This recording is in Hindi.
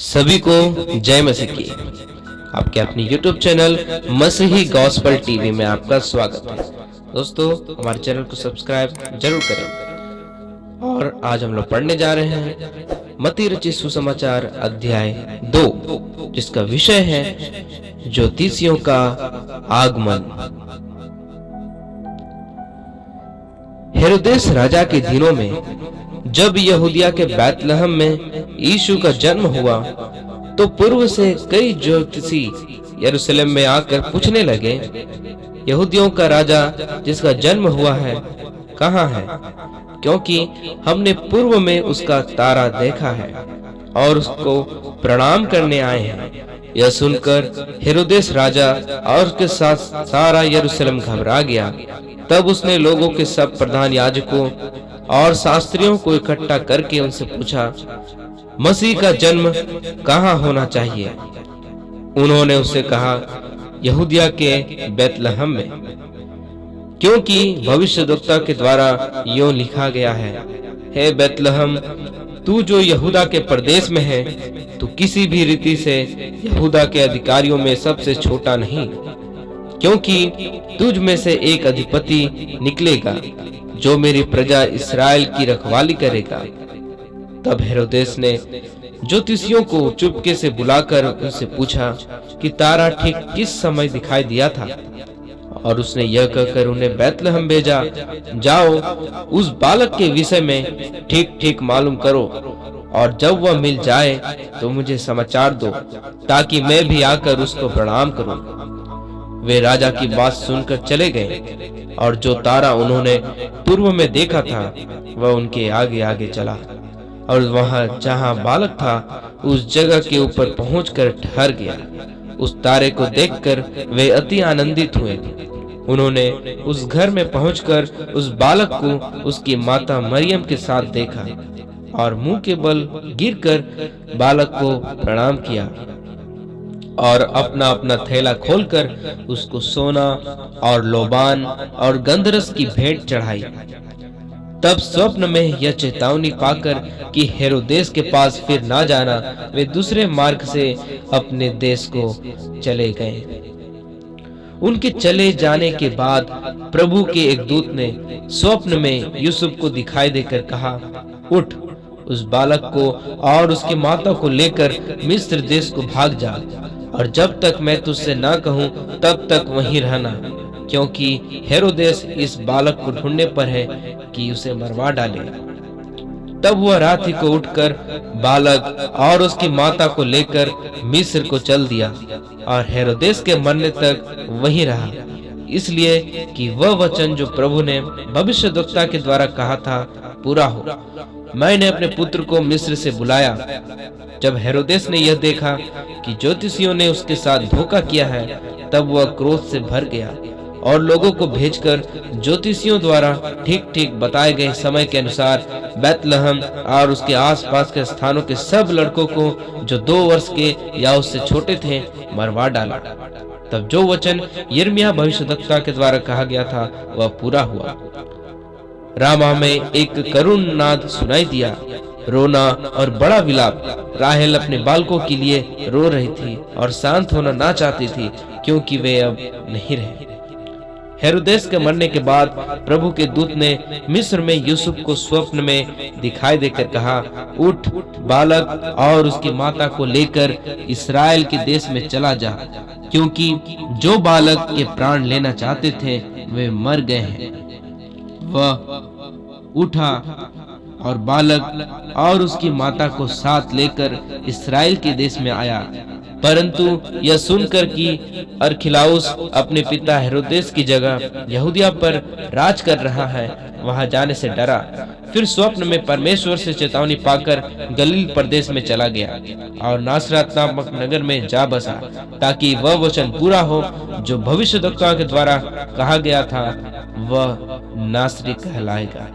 सभी को जय मसीह की। आपके अपनी YouTube चैनल मसीही गॉस्पेल टीवी में आपका स्वागत है। दोस्तों, हमारे चैनल को सब्सक्राइब जरूर करें। और आज हम लोग पढ़ने जा रहे हैं मत्ती रचित सुसमाचार अध्याय 2, जिसका विषय है ज्योतिषियों का आगमन। हेरोदेस राजा के दिनों में जब यहूदिया के बैतलहम में यीशु का जन्म हुआ, तो पूर्व से कई ज्योतिषी यरूशलेम में आकर पूछने लगे, यहूदियों का राजा जिसका जन्म हुआ है कहाँ है? क्योंकि हमने पूर्व में उसका तारा देखा है और उसको प्रणाम करने आए हैं। यह सुनकर हेरोदेस राजा और उसके साथ सारा यरूशलेम घबरा गया। तब उसने लोगों के सब प्रधान याजकों और शास्त्रियों को इकट्ठा करके उनसे पूछा, मसीह का जन्म कहाँ होना चाहिए? उन्होंने उससे कहा, यहूदिया के बैतलहम में, क्योंकि भविष्यद्वक्ता के द्वारा यूं लिखा गया है, हे बैतलहम, तू जो यहूदा के प्रदेश में है, तू किसी भी रीति से यहूदा के अधिकारियों में सबसे छोटा नहीं, क्योंकि तुझ में से एक अधिपति निकलेगा जो मेरी प्रजा इस्राएल की रखवाली करेगा। तब हेरोदेस ने ज्योतिषियों को चुपके से बुलाकर उनसे पूछा कि तारा ठीक किस समय दिखाई दिया था, और उसने यह कहकर उन्हें बैतलहम भेजा, जाओ उस बालक के विषय में ठीक ठीक मालूम करो, और जब वह मिल जाए तो मुझे समाचार दो, ताकि मैं भी आकर उसको प्रणाम करूं। वे राजा की बात सुनकर चले गए, और जो तारा उन्होंने पूर्व में देखा था वह उनके आगे आगे चला, और वहां जहां बालक था उस जगह के ऊपर पहुंचकर ठहर गया। उस तारे को देखकर वे अति आनंदित हुए। उन्होंने उस घर में पहुंचकर उस बालक को उसकी माता मरियम के साथ देखा, और मुंह के बल गिरकर बालक को प्रणाम किया, और अपना अपना थैला खोलकर उसको सोना और लोबान और गंधरस की भेंट चढ़ाई। तब स्वप्न में यह चेतावनी पाकर कि हेरोदेस के पास फिर ना जाना, वे दूसरे मार्ग से अपने देश को चले गए। उनके चले जाने के बाद प्रभु के एक दूत ने स्वप्न में यूसुफ को दिखाई देकर कहा, उठ, उस बालक को और उसकी माता को लेकर मिस्र देश को भाग जा, और जब तक मैं तुझसे ना कहूं तब तक वहीं रहना, क्योंकि हेरोदेस इस बालक को ढूंढने पर है कि उसे मरवा डाले। तब वह रात ही को उठकर बालक और उसकी माता को लेकर मिस्र को चल दिया, और हेरोदेस के मरने तक वहीं रहा, इसलिए कि वह वचन जो प्रभु ने भविष्यद्वक्ता के द्वारा कहा था पूरा हो, मैंने अपने पुत्र को मिस्र से बुलाया। जब हेरोदेस ने यह देखा कि ज्योतिषियों ने उसके साथ धोखा किया है, तब वह क्रोध से भर गया, और लोगों को भेजकर ज्योतिषियों द्वारा ठीक ठीक बताए गए समय के अनुसार बैतलहम और उसके आसपास के स्थानों के सब लड़कों को जो 2 वर्ष के या उससे छोटे थे मरवा डाला। तब जो वचन यिर्मयाह भविष्यद्वक्ता के द्वारा कहा गया था वह पूरा हुआ। रामा में एक करुण नाद सुनाई दिया, रोना और बड़ा विलाप। राहेल अपने बालकों के लिए रो रही थी और शांत होना ना चाहती थी, क्योंकि वे अब नहीं रहे। हेरोदेस के मरने के बाद प्रभु के दूत ने मिस्र में यूसुफ को स्वप्न में दिखाई देकर कहा, उठ, बालक और उसकी माता को लेकर इस्राएल के देश में चला जा, क्योंकि जो बालक के प्राण लेना चाहते थे वे मर गए हैं। वह उठा और बालक और उसकी माता को साथ लेकर इस्राएल के देश में आया, परंतु यह सुनकर कि अरखिलाउस अपने पिता हेरोदेस की जगह यहूदिया पर राज कर रहा है, वहां जाने से डरा। फिर स्वप्न में परमेश्वर से चेतावनी पाकर गलील प्रदेश में चला गया और नासरत नामक नगर में जा बसा, ताकि वह वचन पूरा हो जो भविष्यद्वक्ता के द्वारा कहा गया था, वह नासरी कहलाएगा।